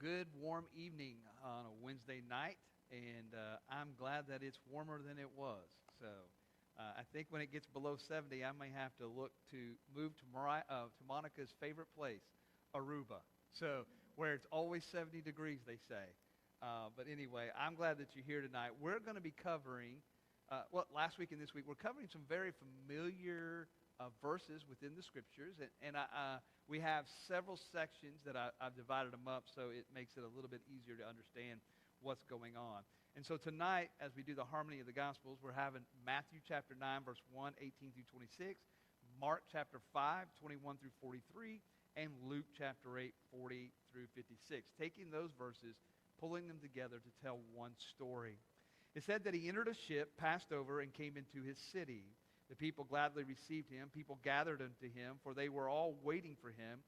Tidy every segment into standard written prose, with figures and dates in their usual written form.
good warm evening on a Wednesday night, and I'm glad that it's warmer than it was. So I think when it gets below 70, I may have to look to move to Monica's favorite place, Aruba. So where it's always 70 degrees, they say. But anyway, I'm glad that you're here tonight. We're going to be covering, last week and this week, we're covering some very familiar verses within the Scriptures. We have several sections that I've divided them up so it makes it a little bit easier to understand what's going on. And so tonight, as we do the harmony of the Gospels, we're having Matthew chapter 9, verse 1, 18 through 26, Mark chapter 5, 21 through 43, and Luke chapter 8, 40 through 56. Taking those verses, pulling them together to tell one story. It said that he entered a ship, passed over, and came into his city. The people gladly received him. People gathered unto him, for they were all waiting for him.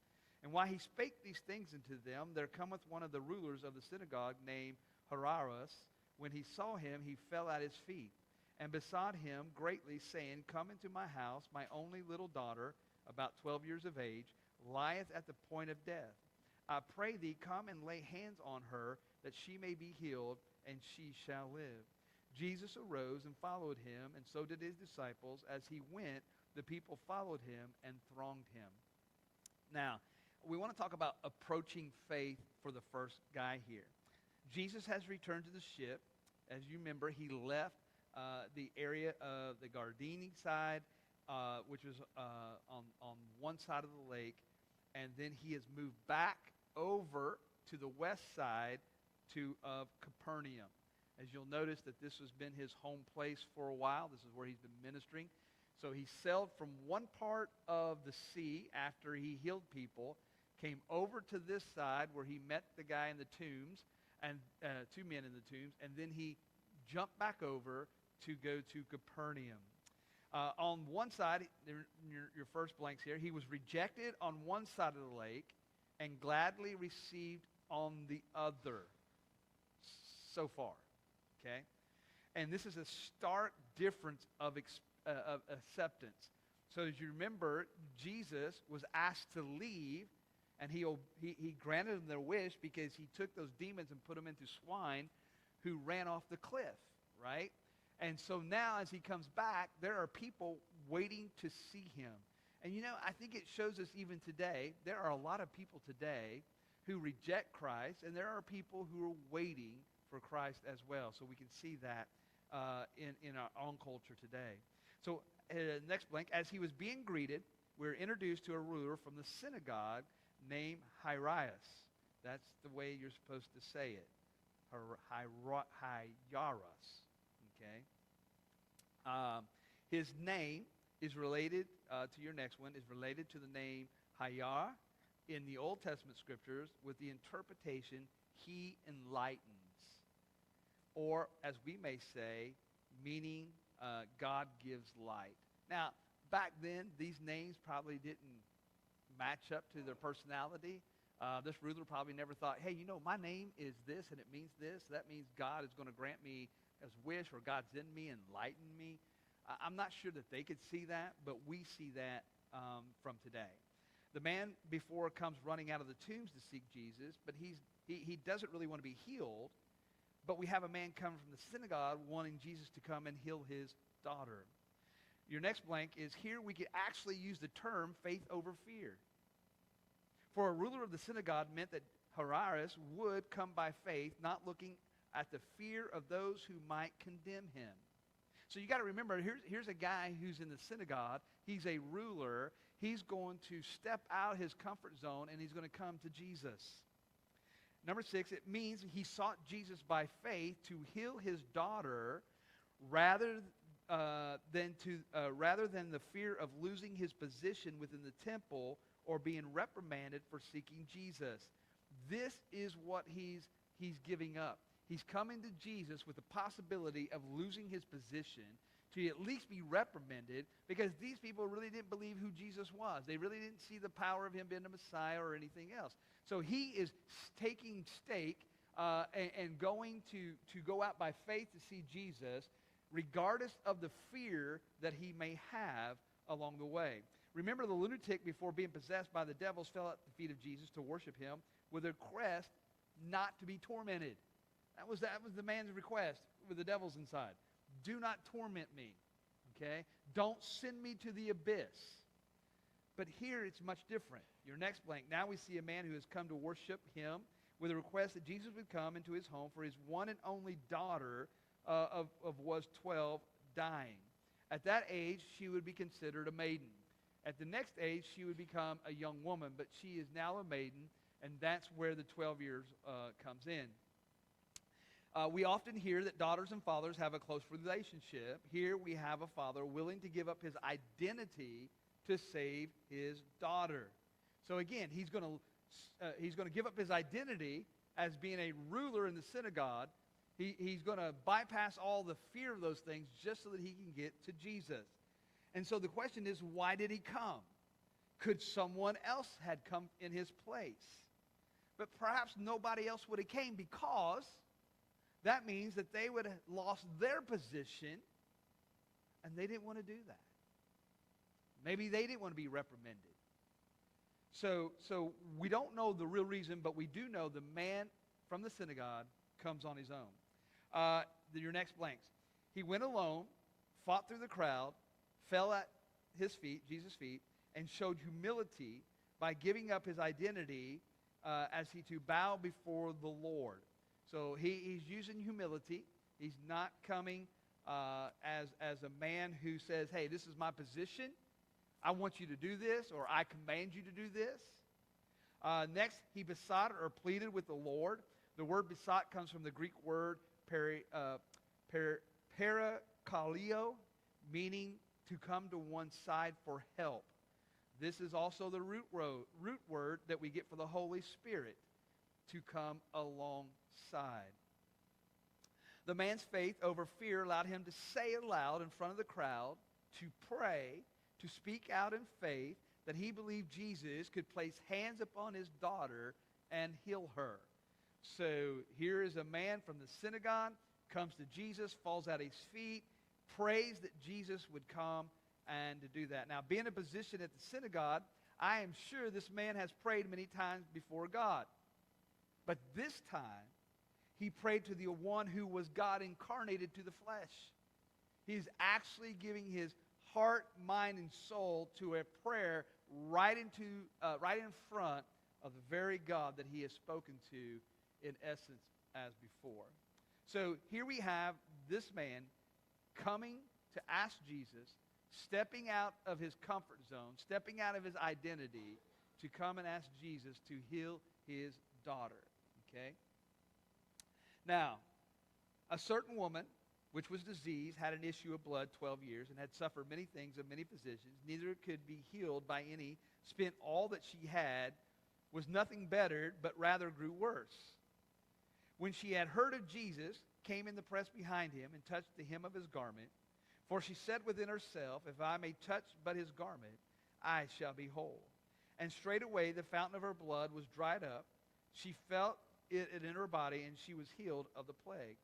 And while he spake these things unto them, there cometh one of the rulers of the synagogue named Jairus. When he saw him, he fell at his feet, and besought him greatly, saying, Come into my house. My only little daughter, about 12 years of age, lieth at the point of death. I pray thee, come and lay hands on her, that she may be healed, and she shall live. Jesus arose and followed him, and so did his disciples. As he went, the people followed him and thronged him. Now, we want to talk about approaching faith for the first guy here. Jesus has returned to the ship. As you remember, he left the area of the Gardini side, which was on one side of the lake, and then he has moved back over to the west side of Capernaum. As you'll notice that this has been his home place for a while. This is where he's been ministering. So he sailed from one part of the sea after he healed people, came over to this side where he met the guy in the tombs, and two men in the tombs, and then he jumped back over to go to Capernaum. On one side, your first blanks here, he was rejected on one side of the lake and gladly received on the other so far. Okay? And this is a stark difference of acceptance. So as you remember, Jesus was asked to leave, and he granted them their wish because he took those demons and put them into swine who ran off the cliff, right? And so now as he comes back, there are people waiting to see him. And you know, I think it shows us even today, there are a lot of people today who reject Christ, and there are people who are waiting for Christ as well. So we can see that in our own culture today. So next blank, as he was being greeted, we're introduced to a ruler from the synagogue named Jairus. That's the way you're supposed to say it. Jairus. Okay? His name is related to your next one, is related to the name Hayar in the Old Testament scriptures with the interpretation, he enlightens. Or, as we may say, meaning God gives light. Now, back then, these names probably didn't match up to their personality. This ruler probably never thought, hey, you know, my name is this and it means this. That means God is going to grant me his wish, or God's in me, enlighten me. I'm not sure that they could see that, but we see that from today. The man before comes running out of the tombs to seek Jesus, but he doesn't really want to be healed. But we have a man come from the synagogue wanting Jesus to come and heal his daughter. Your next blank is here we could actually use the term faith over fear. For a ruler of the synagogue meant that Jairus would come by faith, not looking at the fear of those who might condemn him. So you got to remember, here's a guy who's in the synagogue. He's a ruler. He's going to step out his comfort zone, and he's going to come to Jesus. Number 6, it means he sought Jesus by faith to heal his daughter rather than the fear of losing his position within the temple or being reprimanded for seeking Jesus. This is what he's giving up. He's coming to Jesus with the possibility of losing his position, to at least be reprimanded, because these people really didn't believe who Jesus was. They really didn't see the power of him being the Messiah or anything else. So he is taking stake and going to go out by faith to see Jesus, regardless of the fear that he may have along the way. Remember, the lunatic, before being possessed by the devils, fell at the feet of Jesus to worship him with a request not to be tormented. That was the man's request with the devil's inside. Do not torment me, okay? Don't send me to the abyss. But here it's much different. Your next blank. Now we see a man who has come to worship him with a request that Jesus would come into his home for his one and only daughter of was 12 dying. At that age, she would be considered a maiden. At the next age, she would become a young woman, but she is now a maiden, and that's where the 12 years comes in. We often hear that daughters and fathers have a close relationship. Here we have a father willing to give up his identity to save his daughter. So again, he's going to give up his identity as being a ruler in the synagogue. He's going to bypass all the fear of those things just so that he can get to Jesus. And so the question is, why did he come? Could someone else had come in his place? But perhaps nobody else would have came, because that means that they would have lost their position, and they didn't want to do that. Maybe they didn't want to be reprimanded. So we don't know the real reason, but we do know the man from the synagogue comes on his own. Your next blanks. He went alone, fought through the crowd, fell at his feet, Jesus' feet, and showed humility by giving up his identity as he to bow before the Lord. So he's using humility. He's not coming as a man who says, hey, this is my position. I want you to do this, or I command you to do this. Next, he besought or pleaded with the Lord. The word besought comes from the Greek word parakaleo, meaning to come to one side for help. This is also the root word that we get for the Holy Spirit, to come alongside. The man's faith over fear allowed him to say aloud in front of the crowd, to pray, to speak out in faith that he believed Jesus could place hands upon his daughter and heal her. So here is a man from the synagogue, comes to Jesus, falls at his feet, prays that Jesus would come and to do that. Now, being in a position at the synagogue, I am sure this man has prayed many times before God. But this time, he prayed to the one who was God incarnated to the flesh. He's actually giving his heart, mind, and soul to a prayer right in front of the very God that he has spoken to in essence as before. So here we have this man coming to ask Jesus, stepping out of his comfort zone, stepping out of his identity to come and ask Jesus to heal his daughter. Okay? Now, a certain woman, which was diseased, had an issue of blood 12 years, and had suffered many things of many physicians. Neither could be healed by any. Spent all that she had, was nothing bettered, but rather grew worse. When she had heard of Jesus, came in the press behind him, and touched the hem of his garment. For she said within herself, if I may touch but his garment, I shall be whole. And straightway the fountain of her blood was dried up. She felt it in her body, and she was healed of the plague.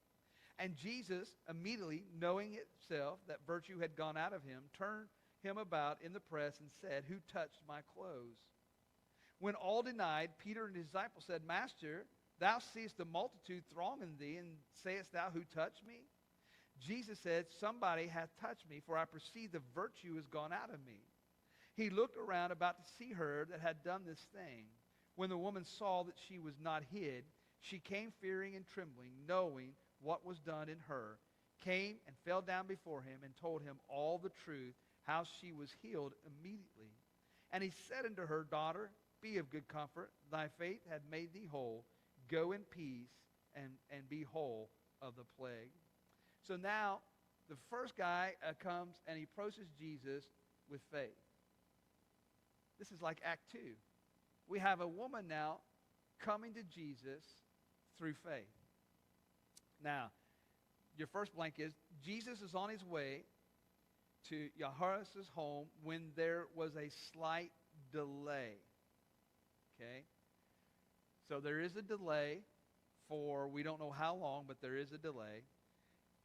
And Jesus, immediately knowing itself that virtue had gone out of him, turned him about in the press and said, who touched my clothes? When all denied, Peter and his disciples said, Master, thou seest the multitude thronging thee, and sayest thou, who touched me? Jesus said, somebody hath touched me, for I perceive the virtue is gone out of me. He looked around about to see her that had done this thing. When the woman saw that she was not hid, she came fearing and trembling, knowing what was done in her, came and fell down before him and told him all the truth, how she was healed immediately. And he said unto her, Daughter, be of good comfort. Thy faith hath made thee whole. Go in peace and be whole of the plague. So now the first guy comes and he approaches Jesus with faith. This is like Act 2. We have a woman now coming to Jesus through faith. Now, your first blank is, Jesus is on his way to Jairus' home when there was a slight delay. Okay? So there is a delay for, we don't know how long, but there is a delay.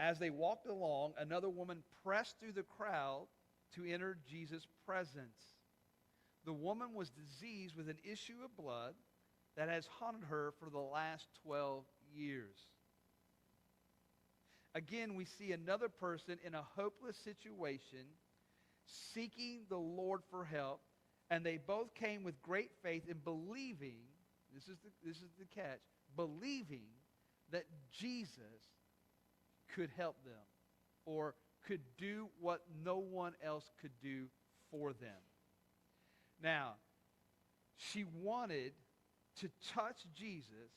As they walked along, another woman pressed through the crowd to enter Jesus' presence. The woman was diseased with an issue of blood that has haunted her for the last 12 years. Again, we see another person in a hopeless situation seeking the Lord for help, and they both came with great faith in believing, this is the catch, believing that Jesus could help them or could do what no one else could do for them. Now, she wanted to touch Jesus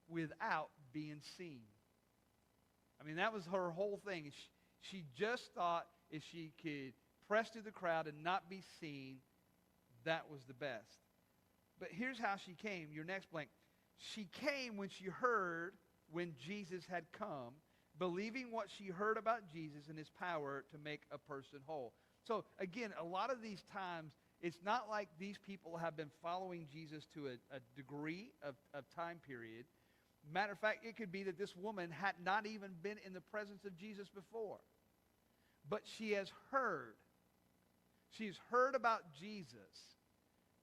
without being seen. I mean, that was her whole thing. She just thought if she could press through the crowd and not be seen, that was the best. But here's how she came. Your next blank. She came when she heard when Jesus had come, believing what she heard about Jesus and his power to make a person whole. So again, a lot of these times, it's not like these people have been following Jesus to a degree of time period. Matter of fact, it could be that this woman had not even been in the presence of Jesus before. But she has heard. She's heard about Jesus.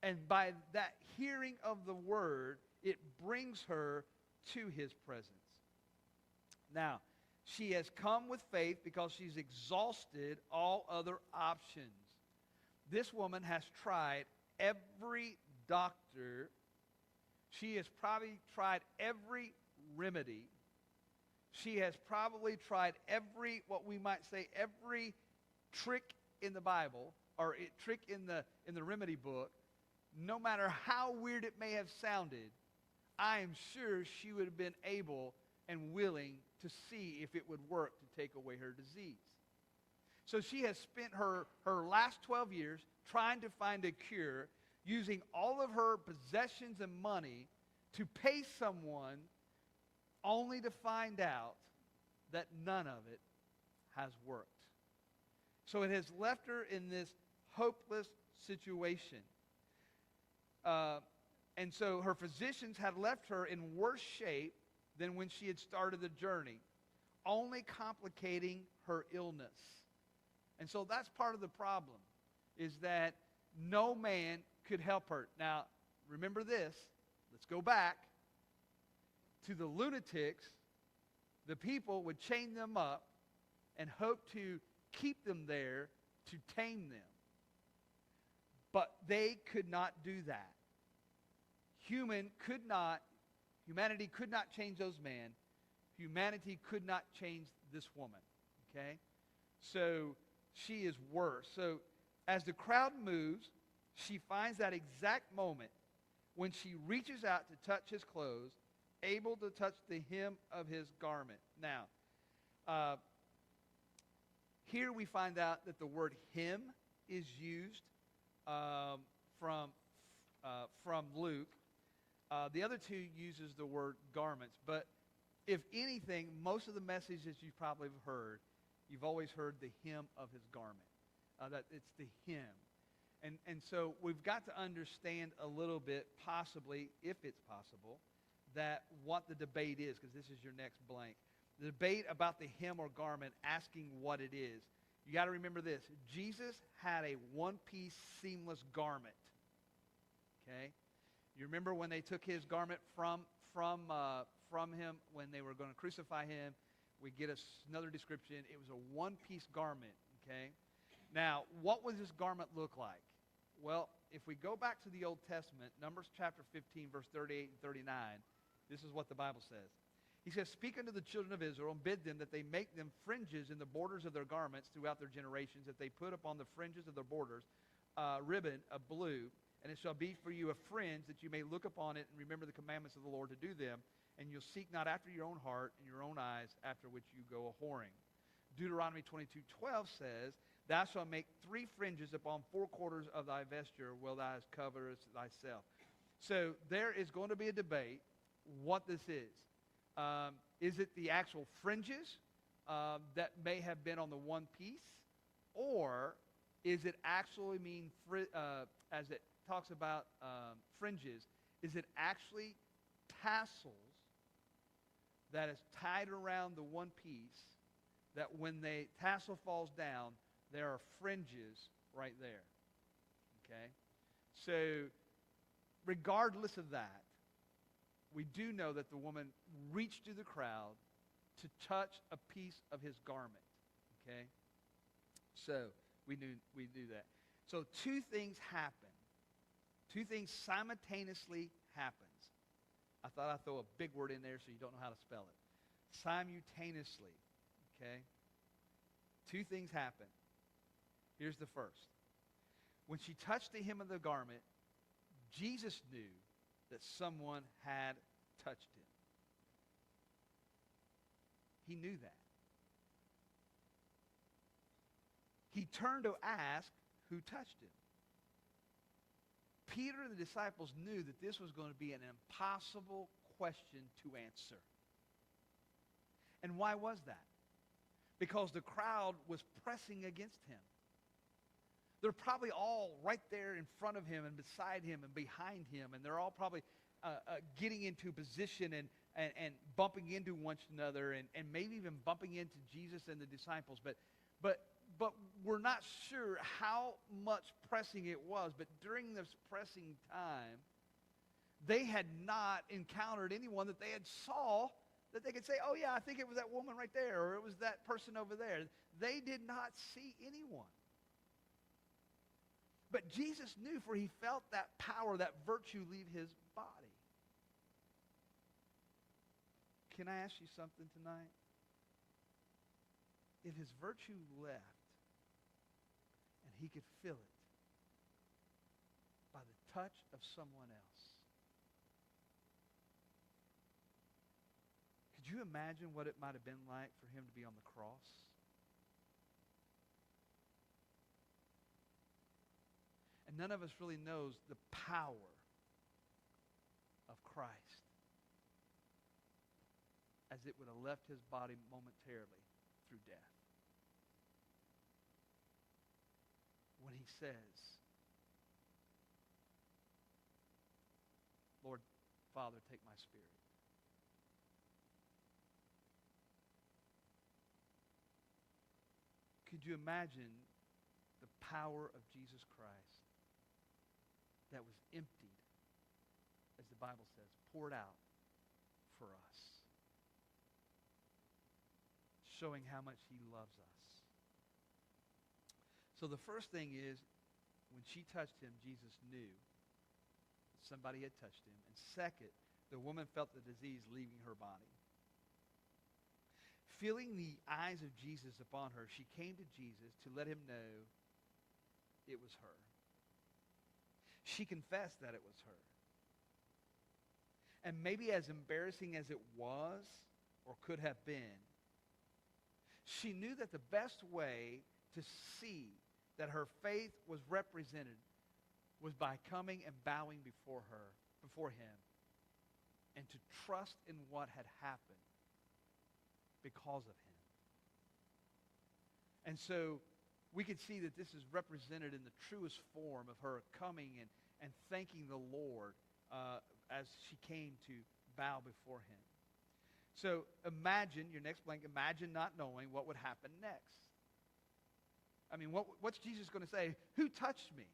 And by that hearing of the word, it brings her to his presence. Now, she has come with faith because she's exhausted all other options. This woman has tried every doctor. She has probably tried every remedy. She has probably tried every, what we might say, every trick in the Bible or trick in the remedy book. No matter how weird it may have sounded, I am sure she would have been able and willing to see if it would work to take away her disease. So she has spent her last 12 years trying to find a cure, using all of her possessions and money to pay someone, only to find out that none of it has worked. So it has left her in this hopeless situation. And so her physicians had left her in worse shape than when she had started the journey, only complicating her illness. And so that's part of the problem, is that no man could help her. Now, remember this. Let's go back to the lunatics. The people would chain them up and hope to keep them there to tame them. But they could not do that. Humanity could not change those men. Humanity could not change this woman. Okay? So she is worse. So as the crowd moves, she finds that exact moment when she reaches out to touch his clothes, able to touch the hem of his garment. Now, here we find out that the word hem is used from Luke. The other two uses the word garments. But if anything, most of the messages you probably have heard, you've always heard the hem of his garment. That it's the hem. And so we've got to understand a little bit, possibly, if it's possible, that what the debate is, because this is your next blank. The debate about the hem or garment, asking what it is. You got to remember this. Jesus had a one-piece seamless garment. Okay? You remember when they took his garment from him when they were going to crucify him? We get another description. It was a one-piece garment. Okay? Now, what would this garment look like? Well, if we go back to the Old Testament, Numbers chapter 15, verse 38 and 39, this is what the Bible says. He says, "Speak unto the children of Israel, and bid them that they make them fringes in the borders of their garments throughout their generations, that they put upon the fringes of their borders ribbon of blue, and it shall be for you a fringe, that you may look upon it and remember the commandments of the Lord to do them, and you'll seek not after your own heart and your own eyes, after which you go a-whoring." Deuteronomy 22:12 says, "Thou shalt make 3 fringes upon 4 quarters of thy vesture, while thou coverest thyself." So there is going to be a debate what this is. Is it the actual fringes that may have been on the one piece? Or is it actually mean, as it talks about fringes, is it actually tassels that is tied around the one piece, that when the tassel falls down, there are fringes right there? Okay? So regardless of that, we do know that the woman reached through the crowd to touch a piece of his garment. Okay? So we do that. So two things happen. Two things simultaneously happens. I thought I'd throw a big word in there so you don't know how to spell it. Simultaneously. Okay? Two things happen. Here's the first. When she touched the hem of the garment, Jesus knew that someone had touched him. He knew that. He turned to ask who touched him. Peter and the disciples knew that this was going to be an impossible question to answer. And why was that? Because the crowd was pressing against him. They're probably all right there in front of him and beside him and behind him, and they're all probably getting into position and bumping into one another and maybe even bumping into Jesus and the disciples. But we're not sure how much pressing it was. But during this pressing time, they had not encountered anyone that they had saw that they could say, oh yeah, I think it was that woman right there, or it was that person over there. They did not see anyone. But Jesus knew, for he felt that power, that virtue leave his body. Can I ask you something tonight? If his virtue left and he could feel it by the touch of someone else, could you imagine what it might have been like for him to be on the cross? And none of us really knows the power of Christ as it would have left his body momentarily through death. When he says, Lord, Father, take my spirit. Could you imagine the power of Jesus Christ that was emptied, as the Bible says, poured out for us, showing how much he loves us? So the first thing is, when she touched him, Jesus knew that somebody had touched him. And second, the woman felt the disease leaving her body. Feeling the eyes of Jesus upon her, she came to Jesus to let him know it was her. She confessed that it was her. And maybe as embarrassing as it was or could have been, she knew that the best way to see that her faith was represented was by coming and bowing before him, and to trust in what had happened because of him. And so we can see that this is represented in the truest form of her coming and thanking the Lord as she came to bow before him. So imagine, your next blank, imagine not knowing what would happen next. I mean, what's Jesus going to say? Who touched me?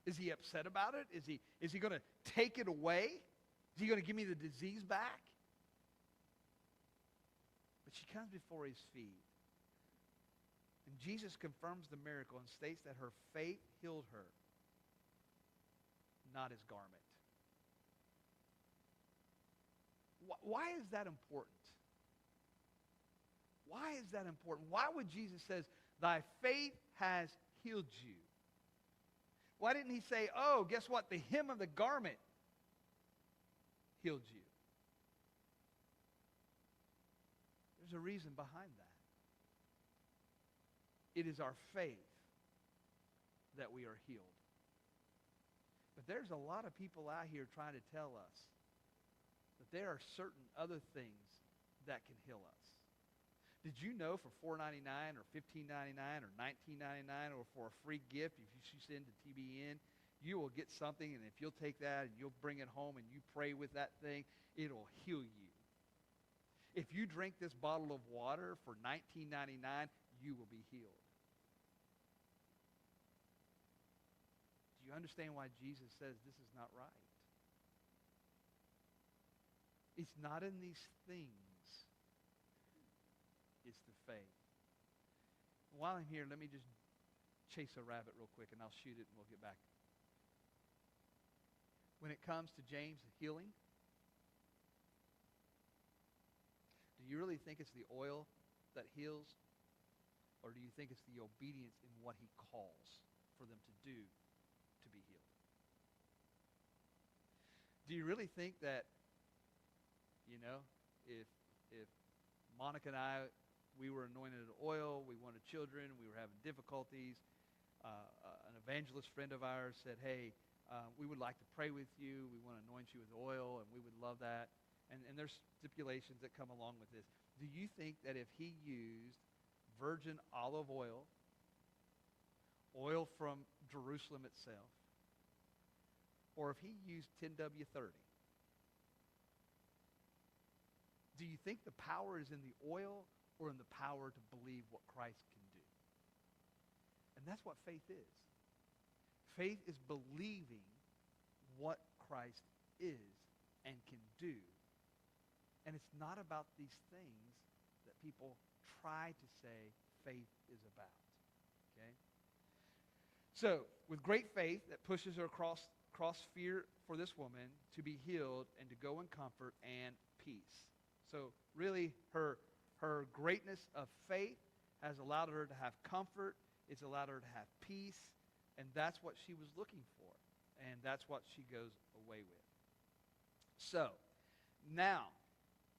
Is he upset about it? Is he going to take it away? Is he going to give me the disease back? But she comes before his feet. And Jesus confirms the miracle and states that her faith healed her, not his garment. Why is that important? Why is that important? Why would Jesus say, thy faith has healed you? Why didn't he say, oh, guess what? The hem of the garment healed you. There's a reason behind that. It is our faith that we are healed. But there's a lot of people out here trying to tell us that there are certain other things that can heal us. Did you know for $4.99 or $15.99 or $19.99 or for a free gift, if you send to TBN, you will get something, and if you'll take that and you'll bring it home and you pray with that thing, it'll heal you. If you drink this bottle of water for $19.99, you will be healed. Do you understand why Jesus says this is not right? It's not in these things. It's the faith. While I'm here, let me just chase a rabbit real quick, and I'll shoot it, and we'll get back. When it comes to James healing, do you really think it's the oil that heals? Or do you think it's the obedience in what he calls for them to do to be healed? Do you really think that, if Monica and I, we were anointed with oil, we wanted children, we were having difficulties, an evangelist friend of ours said, hey, we would like to pray with you, we want to anoint you with oil, and we would love that. And there's stipulations that come along with this. Do you think that if he used virgin olive oil, oil from Jerusalem itself, or if he used 10W30, do you think the power is in the oil or in the power to believe what Christ can do? And that's what faith is. Faith is believing what Christ is and can do. And it's not about these things that people try to say faith is about. Okay? So, with great faith that pushes her across fear for this woman to be healed and to go in comfort and peace. So, really, her greatness of faith has allowed her to have comfort. It's allowed her to have peace. And that's what she was looking for. And that's what she goes away with. So, now,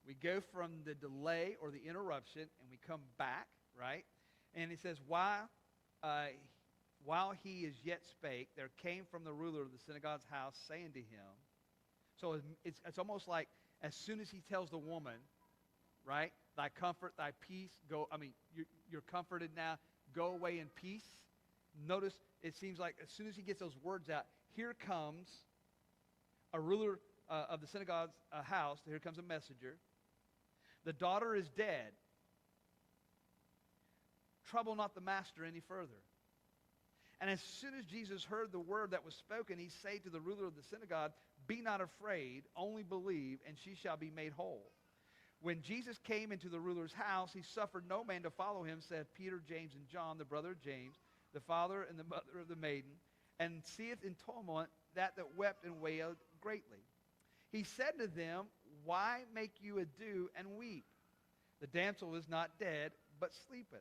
we go from the delay or the interruption, and we come back, right? And he says, while he is yet spake, there came from the ruler of the synagogue's house, saying to him, so it's almost like as soon as he tells the woman, right, thy comfort, thy peace, you're comforted now, go away in peace. Notice, it seems like as soon as he gets those words out, here comes a ruler of the synagogue's house. Here comes a messenger. The daughter is dead. Trouble not the master any further. And as soon as Jesus heard the word that was spoken, he said to the ruler of the synagogue, be not afraid, only believe, and she shall be made whole. When Jesus came into the ruler's house, he suffered no man to follow him, said Peter, James, and John, the brother of James, the father and the mother of the maiden, and seeth in tumult that wept and wailed greatly. He said to them, why make you ado and weep? The damsel is not dead, but sleepeth.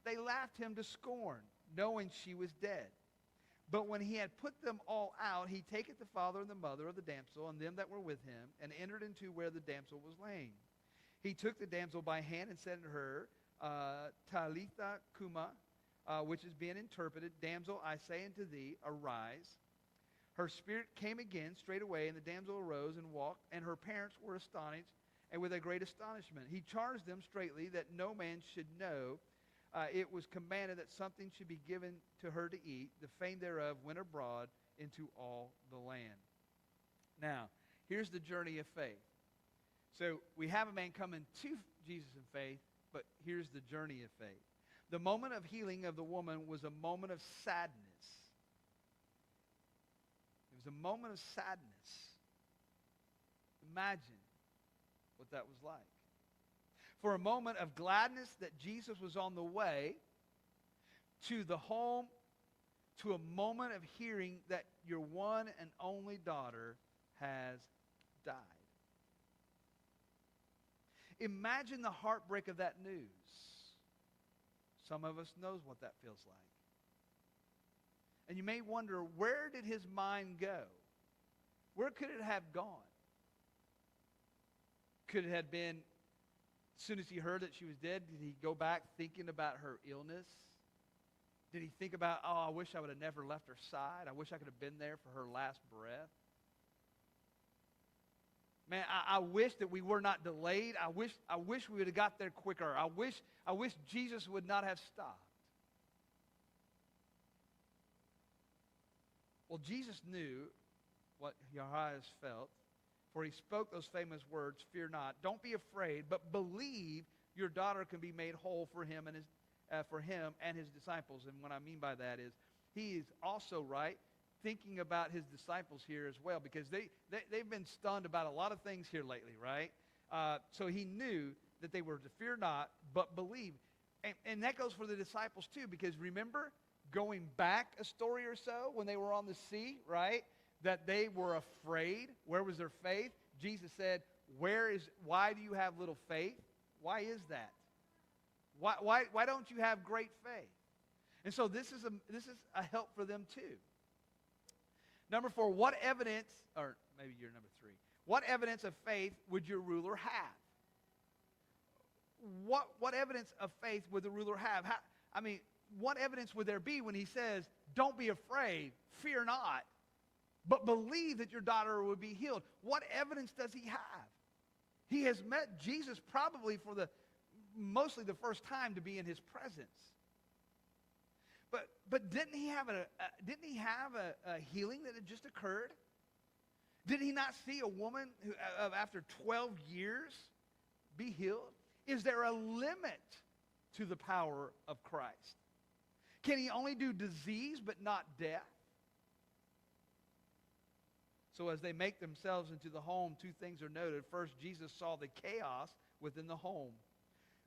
They laughed him to scorn, knowing she was dead. But when he had put them all out, he taketh the father and the mother of the damsel and them that were with him, and entered into where the damsel was laying. He took the damsel by hand and said unto her, Talitha Kuma, which is being interpreted, damsel, I say unto thee, arise. Her spirit came again straightway, and the damsel arose and walked, and her parents were astonished, and with a great astonishment. He charged them straitly that no man should know. It was commanded that something should be given to her to eat. The fame thereof went abroad into all the land. Now, here's the journey of faith. So we have a man coming to Jesus in faith, but here's the journey of faith. The moment of healing of the woman was a moment of sadness. It was a moment of sadness. Imagine what that was like. For a moment of gladness that Jesus was on the way to the home, to a moment of hearing that your one and only daughter has died. Imagine the heartbreak of that news. Some of us knows what that feels like. And you may wonder, where did his mind go? Where could it have gone? Could it have been, as soon as he heard that she was dead, did he go back thinking about her illness? Did he think about, I wish I would have never left her side. I wish I could have been there for her last breath. Man, I wish that we were not delayed. I wish we would have got there quicker. I wish Jesus would not have stopped. Well, Jesus knew what Jairus felt, for he spoke those famous words, fear not, don't be afraid, but believe your daughter can be made whole for him and his disciples. And what I mean by that is, he is also right, thinking about his disciples here as well, because they've been stunned about a lot of things here lately, right? So he knew that they were to fear not, but believe. And that goes for the disciples too, because remember, going back a story or so when they were on the sea, right? That they were afraid. Where was their faith? Jesus said, why do you have little faith? Why is that? Why don't you have great faith? And so this is a help for them too. Number 4, what evidence, or maybe you're number 3, what evidence of faith would your ruler have? What evidence of faith would the ruler have? What evidence would there be when he says, don't be afraid, fear not, but believe that your daughter will be healed? What evidence does he have? He has met Jesus probably for mostly the first time to be in his presence. But didn't he have a healing that had just occurred? Did he not see a woman who, after 12 years, be healed? Is there a limit to the power of Christ? Can he only do disease but not death? So as they make themselves into the home, 2 things are noted. First, Jesus saw the chaos within the home.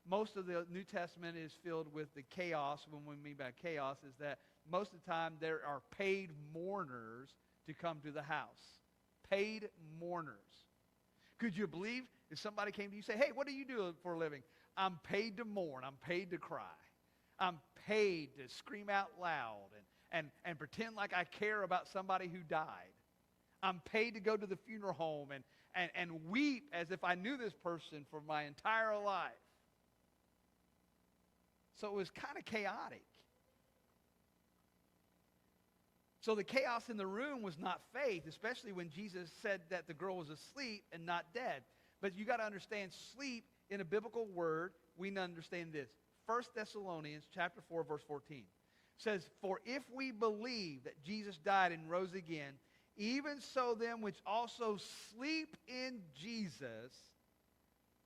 Most of the New Testament is filled with the chaos. What we mean by chaos is that most of the time there are paid mourners to come to the house. Paid mourners. Could you believe if somebody came to you and say, hey, what do you do for a living? I'm paid to mourn. I'm paid to cry. I'm paid to scream out loud and pretend like I care about somebody who died. I'm paid to go to the funeral home and weep as if I knew this person for my entire life. So it was kind of chaotic. So the chaos in the room was not faith, especially when Jesus said that the girl was asleep and not dead. But you got to understand, sleep in a biblical word, we understand this. 1 Thessalonians chapter 4, verse 14 says, for if we believe that Jesus died and rose again, even so them which also sleep in Jesus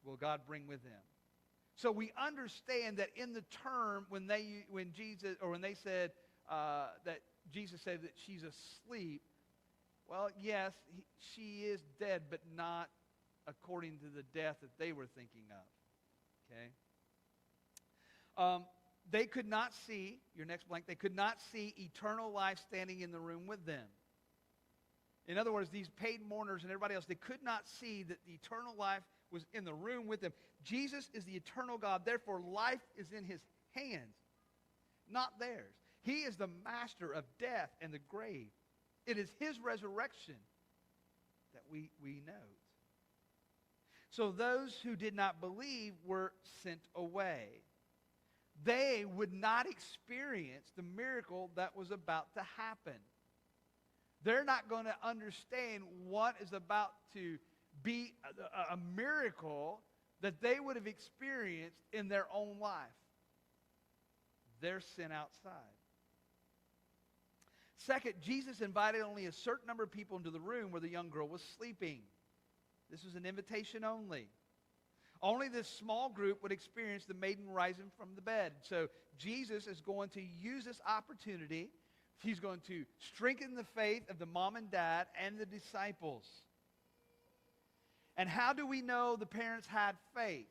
will God bring with him. So we understand that in the term when they said that Jesus said that she's asleep, well, yes, she is dead, but not according to the death that they were thinking of. Okay? They could not see, your next blank, they could not see eternal life standing in the room with them. In other words, these paid mourners and everybody else, they could not see that the eternal life was in the room with them. Jesus is the eternal God. Therefore, life is in his hands, not theirs. He is the master of death and the grave. It is his resurrection that we note. So those who did not believe were sent away. They would not experience the miracle that was about to happen. They're not going to understand what is about to be a miracle that they would have experienced in their own life. They're sent outside. Second, Jesus invited only a certain number of people into the room where the young girl was sleeping. This was an invitation only. Only this small group would experience the maiden rising from the bed. So Jesus is going to use this opportunity. He's going to strengthen the faith of the mom and dad and the disciples. And how do we know the parents had faith?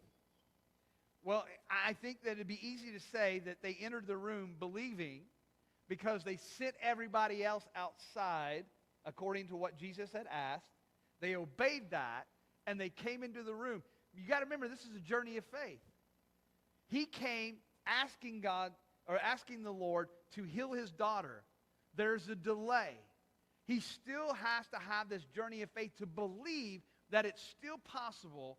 Well, I think that it'd be easy to say that they entered the room believing because they sent everybody else outside according to what Jesus had asked. They obeyed that, and they came into the room. You got to remember, this is a journey of faith. He came asking God, or asking the Lord to heal his daughter. There's a delay. He still has to have this journey of faith to believe that it's still possible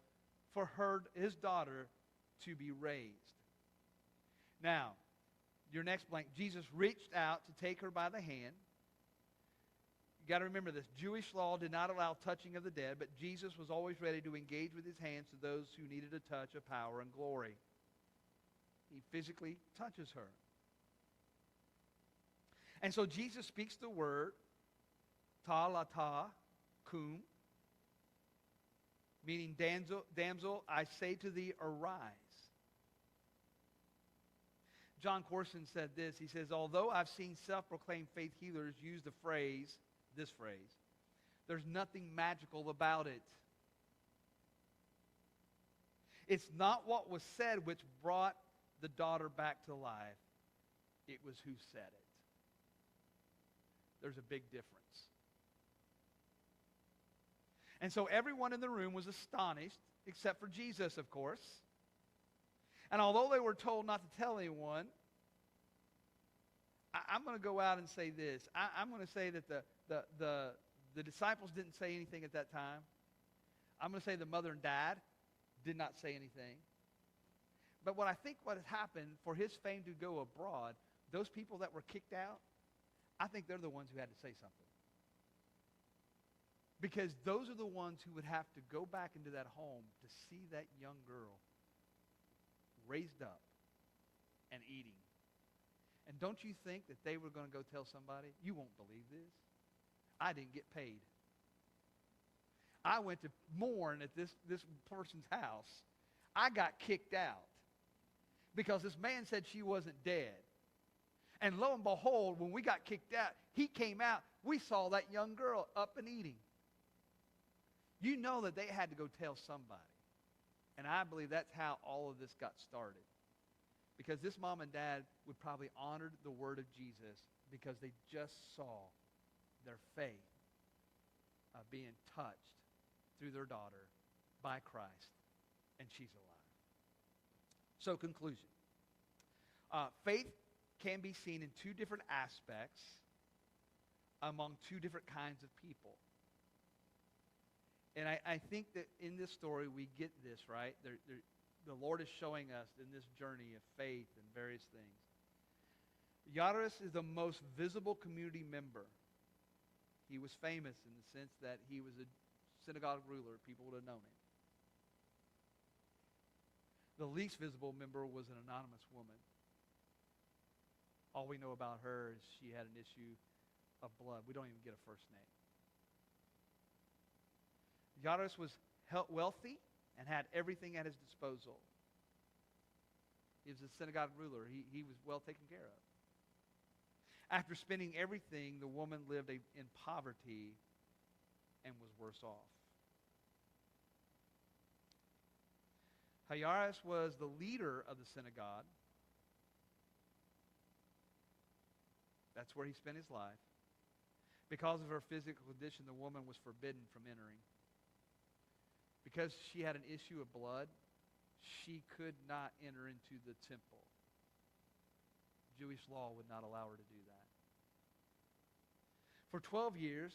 for his daughter to be raised. Now, your next blank, Jesus reached out to take her by the hand. You got to remember this. Jewish law did not allow touching of the dead, but Jesus was always ready to engage with his hands to those who needed a touch of power and glory. He physically touches her. And so Jesus speaks the word, talata kum, meaning, damsel, I say to thee, arise. John Corson said this. He says, although I've seen self-proclaimed faith healers use this phrase, there's nothing magical about it. It's not what was said which brought the daughter back to life. It was who said it. There's a big difference. And so everyone in the room was astonished, except for Jesus, of course. And although they were told not to tell anyone, I'm going to go out and say this. I'm going to say that the disciples didn't say anything at that time. I'm going to say the mother and dad did not say anything. But what I think what has happened for his fame to go abroad, those people that were kicked out, I think they're the ones who had to say something. Because those are the ones who would have to go back into that home to see that young girl raised up and eating. And don't you think that they were going to go tell somebody? You won't believe this. I didn't get paid. I went to mourn at this person's house. I got kicked out because this man said she wasn't dead. And lo and behold, when we got kicked out, he came out. We saw that young girl up and eating. You know that they had to go tell somebody. And I believe that's how all of this got started. Because this mom and dad would probably honor the word of Jesus because they just saw their faith being touched through their daughter by Christ, and she's alive. So, conclusion. Faith can be seen in two different aspects among two different kinds of people. And I think that in this story we get this, right? The Lord is showing us in this journey of faith and various things. Jairus is the most visible community member. He was famous in the sense that he was a synagogue ruler. People would have known him. The least visible member was an anonymous woman. All we know about her is she had an issue of blood. We don't even get a first name. Jairus was wealthy and had everything at his disposal. He was a synagogue ruler. He was well taken care of. After spending everything, the woman lived in poverty and was worse off. Jairus was the leader of the synagogue. That's where he spent his life. Because of her physical condition, the woman was forbidden from entering. Because she had an issue of blood, she could not enter into the temple. Jewish law would not allow her to do that. For 12 years,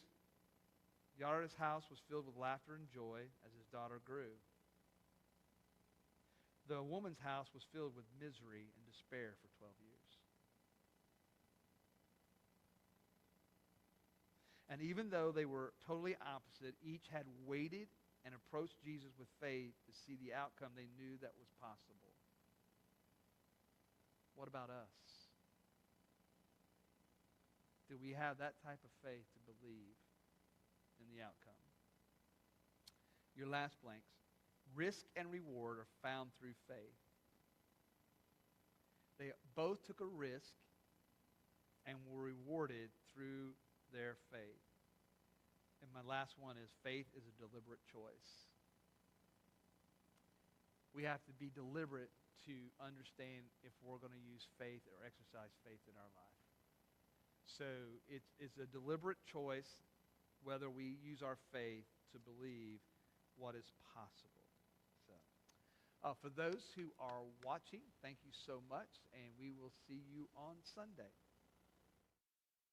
Jairus' house was filled with laughter and joy as his daughter grew. The woman's house was filled with misery and despair for 12 years. And even though they were totally opposite, each had waited and approached Jesus with faith to see the outcome they knew that was possible. What about us? Do we have that type of faith to believe in the outcome? Your last blanks. Risk and reward are found through faith. They both took a risk and were rewarded through their faith. And my last one is faith is a deliberate choice. We have to be deliberate to understand if we're going to use faith or exercise faith in our life. So it's a deliberate choice whether we use our faith to believe what is possible. So, for those who are watching, thank you so much, and we will see you on Sunday.